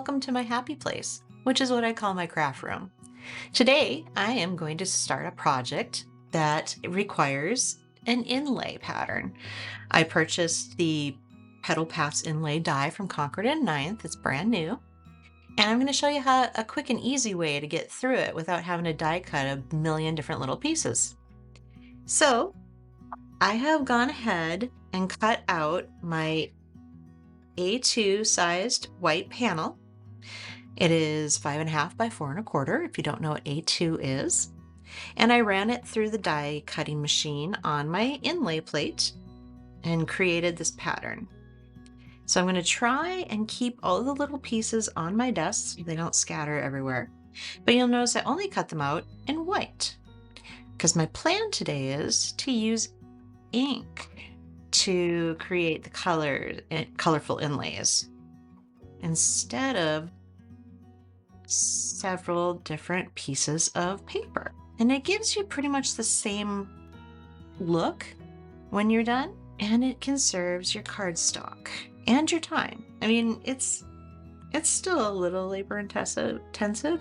welcome to my happy place, which is what I call my craft room. Today, I am going to start a project that requires an inlay pattern. I purchased the Petal Paths inlay die from Concord and Ninth. It's brand new. And I'm going to show you how a quick and easy way to get through it without having to die cut a million different little pieces. So I have gone ahead and cut out my A2 sized white panel. It is 5.5 by 4.25 if you don't know what A2 is. And I ran it through the die cutting machine on my inlay plate and created this pattern. So I'm going to try and keep all the little pieces on my desk so they don't scatter everywhere. But you'll notice I only cut them out in white because my plan today is to use ink to create the colorful inlays instead of several different pieces of paper. And it gives you pretty much the same look when you're done, and it conserves your cardstock and your time. I mean, it's still a little labor intensive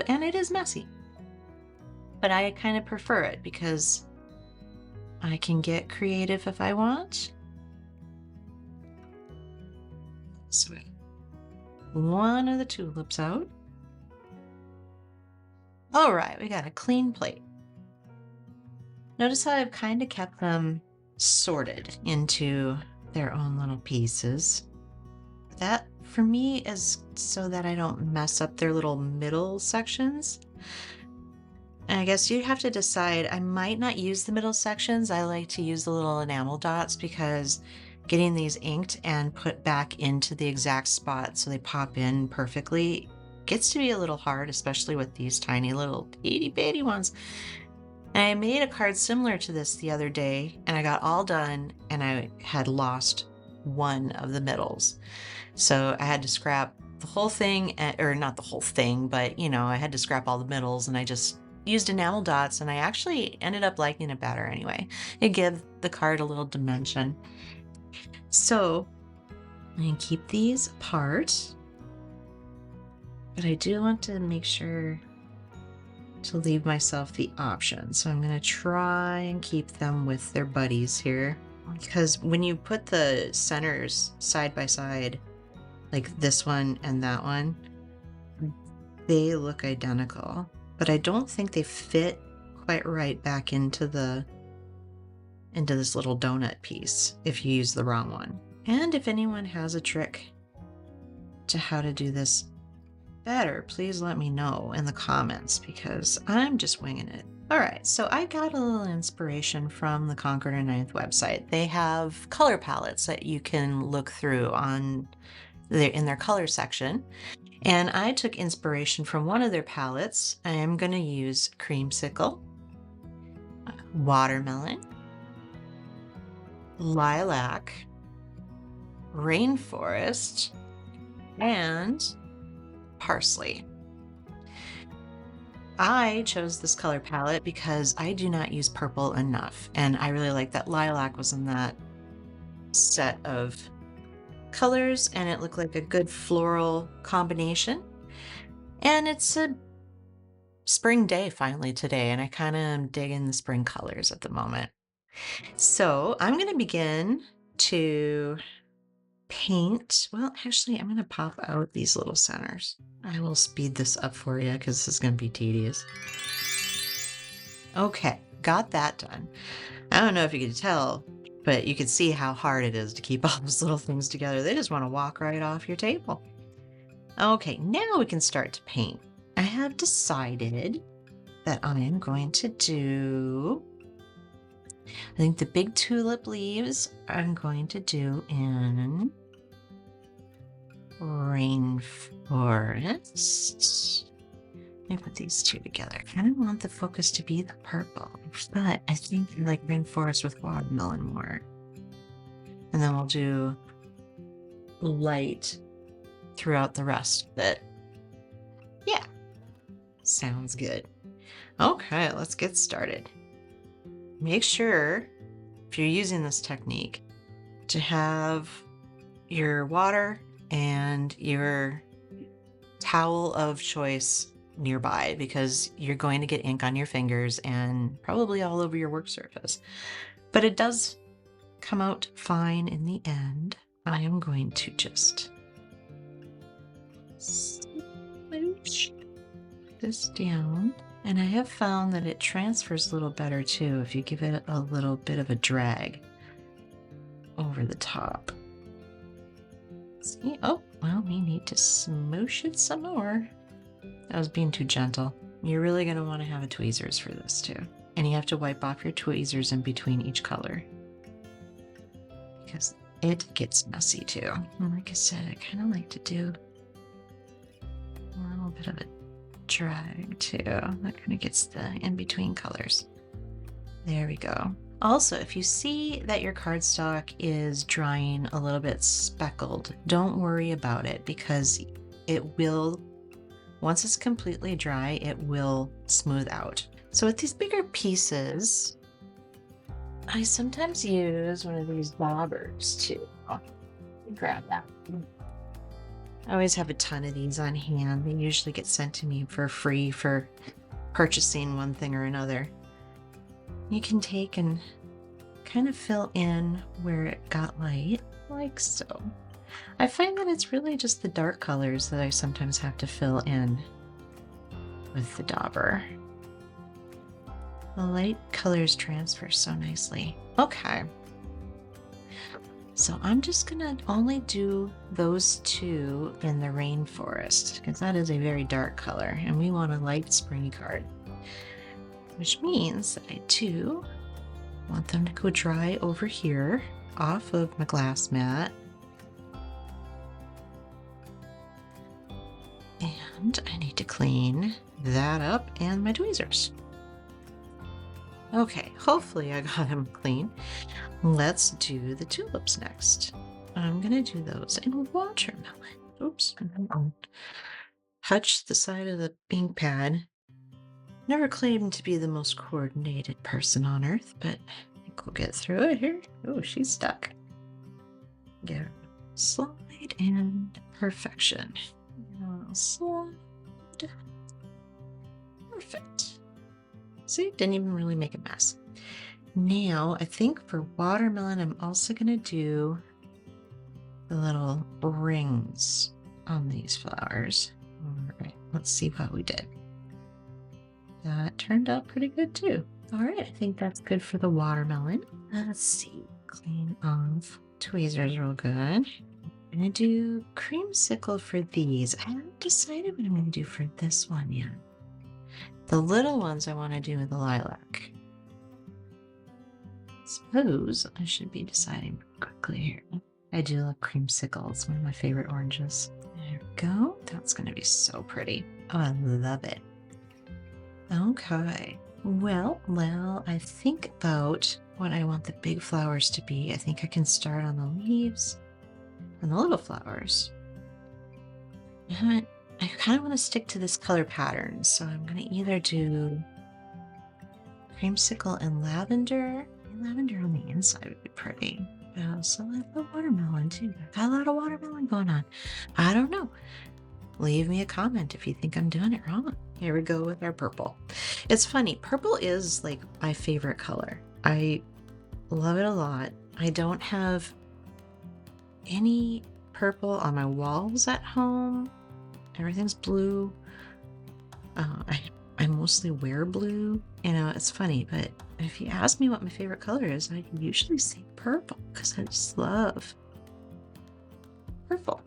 and it is messy, but I kind of prefer it because I can get creative if I want. So one of the tulips out. All right, we got a clean plate. Notice how I've kind of kept them sorted into their own little pieces. That for me is so that I don't mess up their little middle sections. And I guess you have to decide. I might not use the middle sections. I like to use the little enamel dots because getting these inked and put back into the exact spot so they pop in perfectly gets to be a little hard, especially with these tiny little itty bitty ones. And I made a card similar to this the other day and I got all done and I had lost one of the middles. So I had to scrap the whole thing, or not the whole thing, but you know, I had to scrap all the middles and I just used enamel dots and I actually ended up liking it better anyway. It gives the card a little dimension. So I'm going to keep these apart, but I do want to make sure to leave myself the option. So I'm going to try and keep them with their buddies here, because when you put the centers side by side, like this one and that one, they look identical, but I don't think they fit quite right back into this little donut piece if you use the wrong one. And if anyone has a trick to how to do this better, please let me know in the comments because I'm just winging it. All right, so I got a little inspiration from the Concord and Ninth website. They have color palettes that you can look through in their color section. And I took inspiration from one of their palettes. I am going to use Creamsicle, Watermelon, Lilac, Rainforest, and Parsley. I chose this color palette because I do not use purple enough, and I really like that lilac was in that set of colors, and it looked like a good floral combination. And it's a spring day finally today, and I kind of am digging the spring colors at the moment. So I'm going to begin to paint. Well, actually, I'm going to pop out these little centers. I will speed this up for you because this is going to be tedious. Okay, got that done. I don't know if you could tell, but you can see how hard it is to keep all those little things together. They just want to walk right off your table. Okay, now we can start to paint. I have decided that I am going to do, I think the big tulip leaves I'm going to do in Rainforest. Let me put these two together. I kind of want the focus to be the purple, but I think I like Rainforest with watermelon more. And then we'll do light throughout the rest of it. Yeah, sounds good. Okay, let's get started. Make sure, if you're using this technique, to have your water and your towel of choice nearby because you're going to get ink on your fingers and probably all over your work surface. But it does come out fine in the end. I am going to just smoosh this down. And I have found that it transfers a little better too if you give it a little bit of a drag over the top. See? Oh, well, we need to smoosh it some more. I was being too gentle. You're really going to want to have a tweezers for this too. And you have to wipe off your tweezers in between each color, because it gets messy too. And like I said, I kind of like to do a little bit of a drag too. That kind of gets the in-between colors. There we go. Also, if you see that your cardstock is drying a little bit speckled, don't worry about it because it will, once it's completely dry, it will smooth out. So with these bigger pieces, I sometimes use one of these bobbers too. Grab that. I always have a ton of these on hand. They usually get sent to me for free for purchasing one thing or another. You can take and kind of fill in where it got light, like so. I find that it's really just the dark colors that I sometimes have to fill in with the dauber. The light colors transfer so nicely. Okay. So I'm just gonna only do those two in the Rainforest because that is a very dark color and we want a light springy card. Which means that I do want them to go dry over here off of my glass mat. And I need to clean that up and my tweezers. Okay, hopefully I got them clean. Let's do the tulips next. I'm gonna do those in watermelon. Oops. Touch the side of the ink pad. Never claimed to be the most coordinated person on earth, but I think we'll get through it here. Oh, she's stuck. Get her slide and perfection. Slide. Perfect. See, didn't even really make a mess. Now, I think for watermelon, I'm also going to do the little rings on these flowers. All right, let's see what we did. That turned out pretty good too. All right, I think that's good for the watermelon. Let's see, clean off tweezers real good. I'm gonna do creamsicle for these. I haven't decided what I'm gonna do for this one yet. The little ones I want to do with the lilac. Suppose I should be deciding quickly here. I do love creamsicle. It's one of my favorite oranges. There we go. That's gonna be so pretty. Oh, I love it. Okay. Well, I think about what I want the big flowers to be. I think I can start on the leaves and the little flowers. And I kind of want to stick to this color pattern, so I'm going to either do creamsicle and lavender. Lavender on the inside would be pretty. But I also like the watermelon too. Got a lot of watermelon going on. I don't know. Leave me a comment if you think I'm doing it wrong. Here we go with our purple. It's funny, purple is like my favorite color. I love it a lot. I don't have any purple on my walls at home. Everything's blue. I mostly wear blue. You know, it's funny, but if you ask me what my favorite color is, I usually say purple because I just love purple.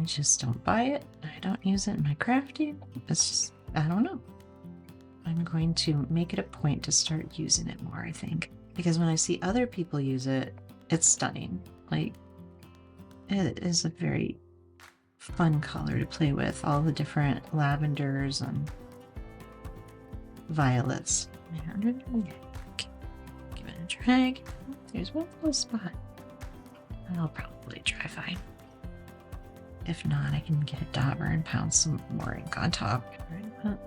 I just don't buy it. I don't use it in my crafting. It's just, I don't know. I'm going to make it a point to start using it more, I think. Because when I see other people use it, it's stunning. Like, it is a very fun color to play with. All the different lavenders and violets. Give it a drag. There's one little spot. That'll probably dry fine. If not, I can get a dauber and pound some more ink on top.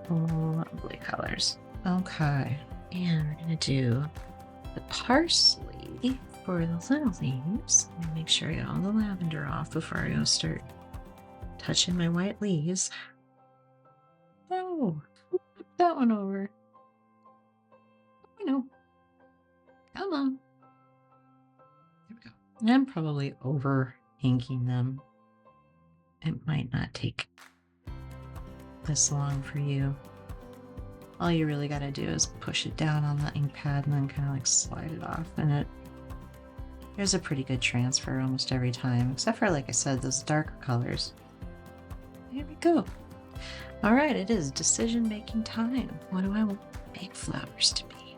Lovely colors. Okay, and we're gonna do the parsley for the little leaves. Make sure I get all the lavender off before I go start touching my white leaves. Oh, flip that one over. Oh no. Come on. There we go. I'm probably over inking them. It might not take this long for you. All you really got to do is push it down on the ink pad and then kind of like slide it off, and there's a pretty good transfer almost every time, except for, like I said, those darker colors. There we go. All right, it is decision-making time. What do I want big flowers to be?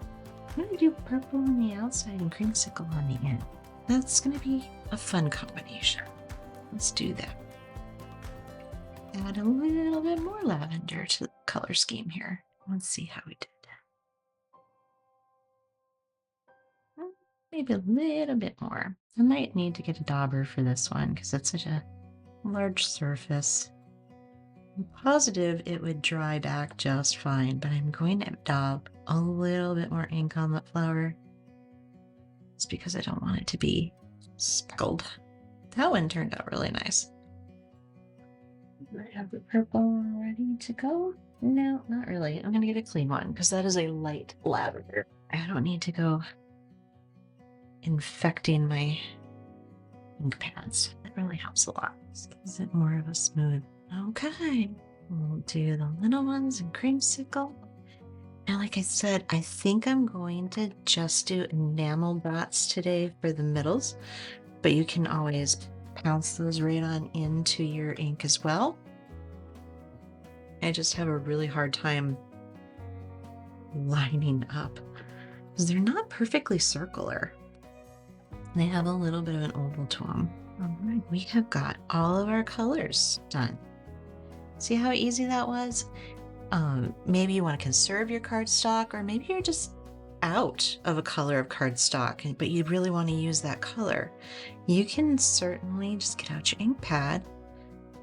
I'm gonna do purple on the outside and creamsicle on the end. That's gonna be a fun combination. Let's do that. Add a little bit more lavender to the color scheme here. Let's see how we did. Maybe a little bit more. I might need to get a dauber for this one because it's such a large surface. I'm positive it would dry back just fine, but I'm going to daub a little bit more ink on that flower. It's because I don't want it to be speckled. That one turned out really nice. I have the purple ready to go. No, not really. I'm going to get a clean one because that is a light lavender. I don't need to go infecting my ink pads. That really helps a lot. This gives it more of a smooth. Okay, we'll do the little ones in creamsicle. And like I said, I think I'm going to just do enamel dots today for the middles, but you can always pounce those right on into your ink as well. I just have a really hard time lining up because they're not perfectly circular. They have a little bit of an oval to them. All right, we have got all of our colors done. See how easy that was? Maybe you want to conserve your cardstock, or maybe you're just out of a color of cardstock, but you really want to use that color. You can certainly just get out your ink pad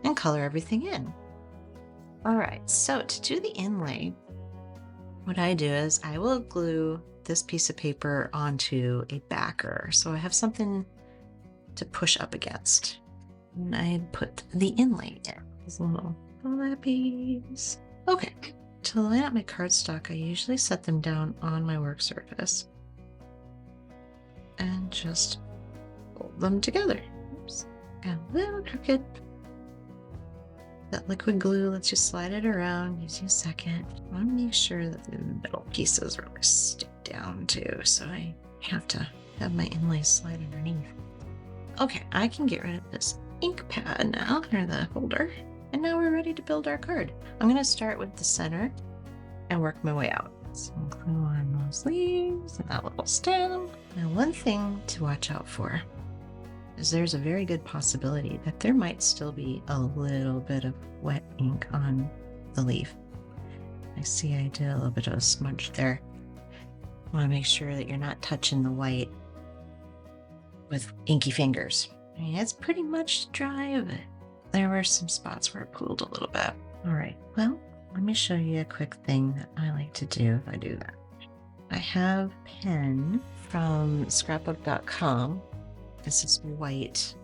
and color everything in. All right, so to do the inlay, what I do is I will glue this piece of paper onto a backer, so I have something to push up against. And I put the inlay in, these little lappies. Okay, to line up my cardstock, I usually set them down on my work surface and just fold them together. Oops, got a little crooked. That liquid glue lets you slide it around, gives you a second. I want to make sure that the middle pieces really stick down too, so I have to have my inlays slide underneath. Okay, I can get rid of this ink pad now, or the holder, and now we're ready to build our card. I'm going to start with the center and work my way out. So glue on those leaves and that little stem. Now, one thing to watch out for is there's a very good possibility that there might still be a little bit of wet ink on the leaf. I see I did a little bit of a smudge there. I want to make sure that you're not touching the white with inky fingers. I mean, it's pretty much dry, but there were some spots where it pooled a little bit. All right, well, let me show you a quick thing that I like to do if I do that. I have a pen from scrapbook.com. It's this white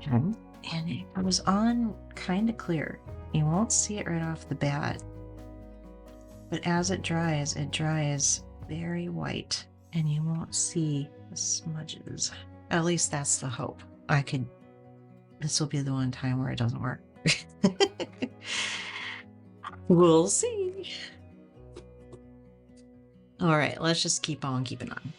pen, and it goes on kind of clear. You won't see it right off the bat, but as it dries very white, and you won't see the smudges. At least that's the hope. This will be the one time where it doesn't work. We'll see. All right, let's just keep on keeping on.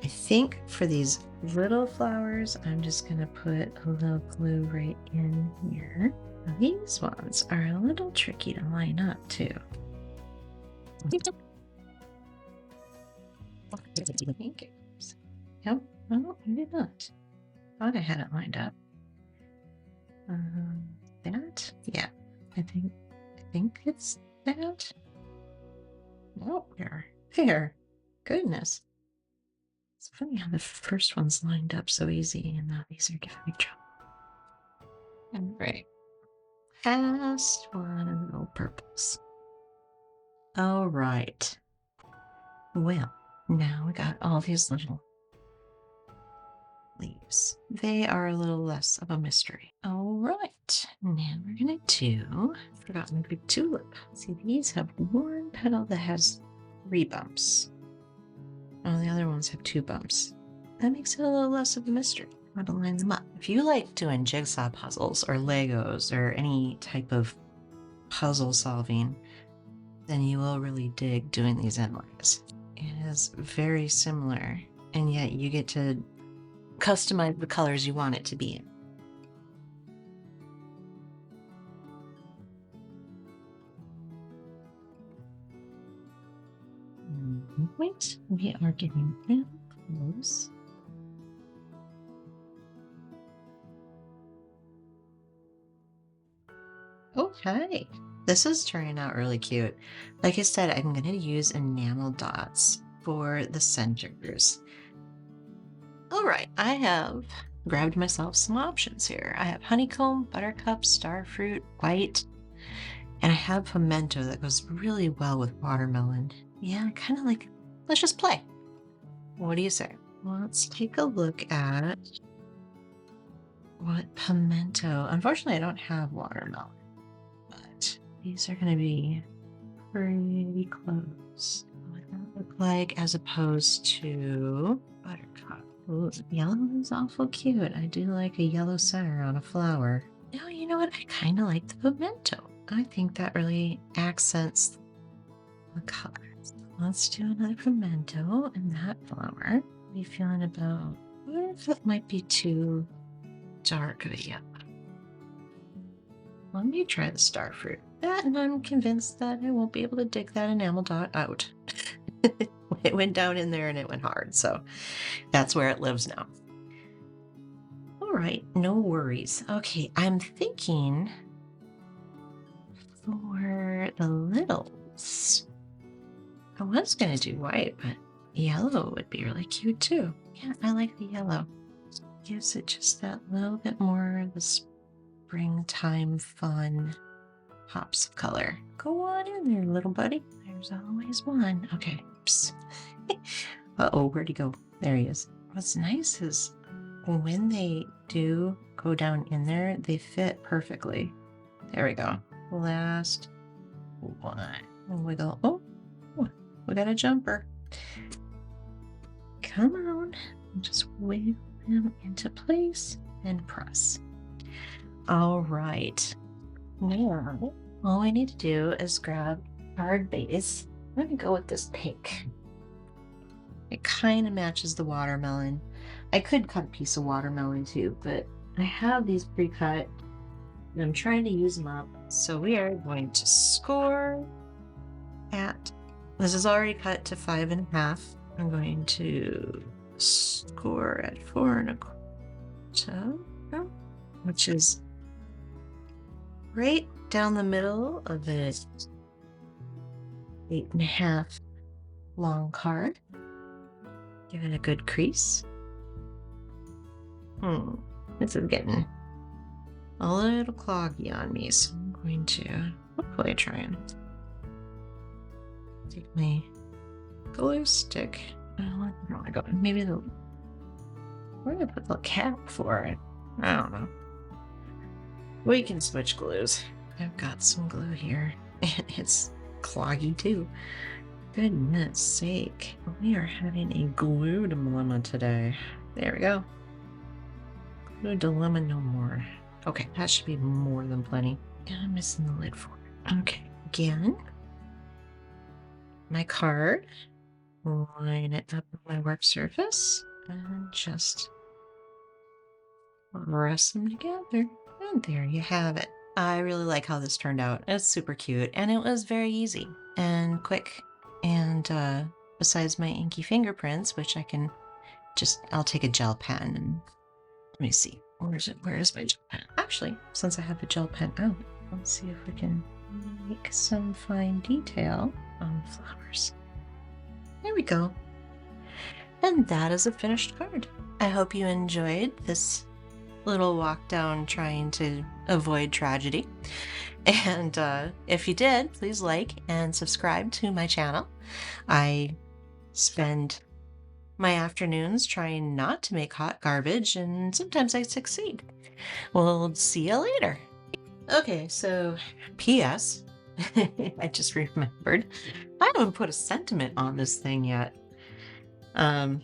I think for these little flowers, I'm just going to put a little glue right in here. Now, these ones are a little tricky to line up too. Yep, no, I did not. Thought I had it lined up. That? Yeah, I think it's that. Oh, there. Goodness. It's funny how the first one's lined up so easy, and now these are giving me trouble. All right. Last one of the little purples. All right. Well, now we got all these little leaves. They are a little less of a mystery. All right. to, I forgot my big tulip. See, these have one petal that has 3 bumps. Oh, the other ones have 2 bumps. That makes it a little less of a mystery how to line them up. If you like doing jigsaw puzzles or Legos or any type of puzzle solving, then you will really dig doing these inlays. It is very similar, and yet you get to customize the colors you want it to be in. Wait, we are getting real close. Okay, this is turning out really cute. Like I said, I'm going to use enamel dots for the centers. All right, I have grabbed myself some options here. I have honeycomb, buttercup, star fruit, white, and I have pimento that goes really well with watermelon. Yeah, kind of like, let's just play. What do you say? Let's take a look at what pimento. Unfortunately, I don't have watermelon, but these are going to be pretty close. What does that look like as opposed to buttercup? Ooh, yellow is awful cute. I do like a yellow center on a flower. No, you know what? I kind of like the pimento. I think that really accents the colors. Let's do another pimento and that flower. What are you feeling about? What if it might be too dark of a yellow? Let me try the star fruit. That, and I'm convinced that I won't be able to dig that enamel dot out. It went down in there and it went hard, so that's where it lives now. All right, no worries. Okay, I'm thinking for the littles, I was going to do white, but yellow would be really cute too. Yeah, I like the yellow. Gives it just that little bit more of the springtime fun pops of color. Go on in there, little buddy. There's always one. Okay, oops. Uh-oh, where'd he go? There he is. What's nice is when they do go down in there, they fit perfectly. There we go. Last one. Wiggle. Oh, we got a jumper. Come on. Just wiggle them into place and press. All right. Now, all I need to do is grab card base. I'm going to go with this pink. It kind of matches the watermelon. I could cut a piece of watermelon too, but I have these pre-cut and I'm trying to use them up. So we are going to score at, this is already cut to 5.5. I'm going to score at 4.25, which is right down the middle of it. 8.5 long card. Give it a good crease. This is getting a little cloggy on me, so I'm going to hopefully try and take my glue stick. Where am I going? Maybe the, where did I put the cap for it? I don't know. We can switch glues. I've got some glue here, and it's cloggy too. Goodness sake, we are having a glue dilemma today. There we go. Glue dilemma no more. Okay, that should be more than plenty. And I'm missing the lid for it. Okay, again, my card, line it up with my work surface, and just press them together. And there you have it. I really like how this turned out. It's super cute, and it was very easy and quick. And besides my inky fingerprints, which I can just, I'll take a gel pen and let me see. Where is it? Where is my gel pen? Actually, since I have the gel pen out, let's see if we can make some fine detail on the flowers. There we go. And that is a finished card. I hope you enjoyed this little walk down trying to avoid tragedy. And if you did, please like and subscribe to my channel. I spend my afternoons trying not to make hot garbage, and sometimes I succeed. We'll see you later. Okay, so P.S. I just remembered. I haven't put a sentiment on this thing yet. Um,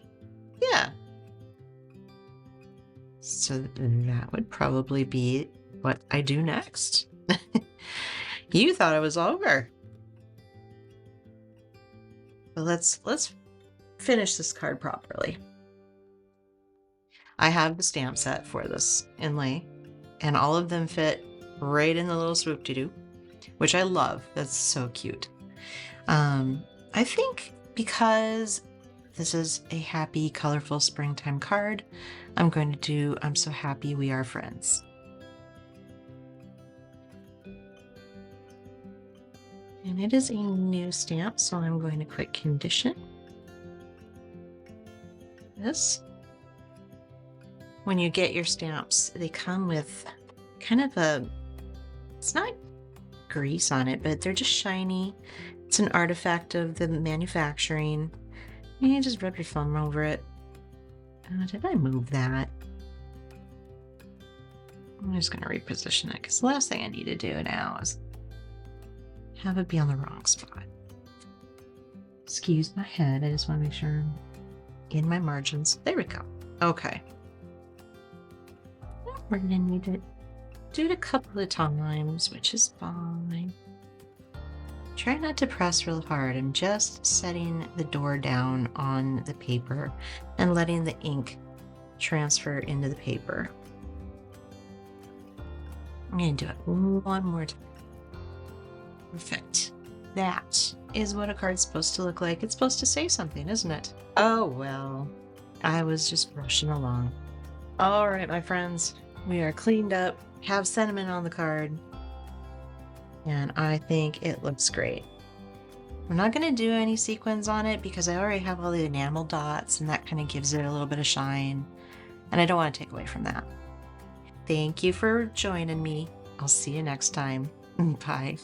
yeah. So that would probably be what I do next. You thought it was over. But let's finish this card properly. I have the stamp set for this inlay, and all of them fit right in the little swoop-de-doo, which I love. That's so cute. I think because this is a happy, colorful springtime card, I'm going to do I'm So Happy We Are Friends. And it is a new stamp, so I'm going to quick condition this. When you get your stamps, they come with kind of it's not grease on it, but they're just shiny. It's an artifact of the manufacturing. You just rub your thumb over it. Did I move that? I'm just going to reposition it because the last thing I need to do now is have it be on the wrong spot. Excuse my head. I just want to make sure I'm in my margins. There we go. Okay. We're going to need to do it a couple of times, which is fine. Try not to press real hard. I'm just setting the door down on the paper and letting the ink transfer into the paper. I'm going to do it one more time. Perfect. That is what a card's supposed to look like. It's supposed to say something, isn't it? Oh, well, I was just rushing along. All right, my friends, we are cleaned up, have sentiment on the card, and I think it looks great. I'm not going to do any sequins on it because I already have all the enamel dots, and that kind of gives it a little bit of shine, and I don't want to take away from that. Thank you for joining me. I'll see you next time. Bye.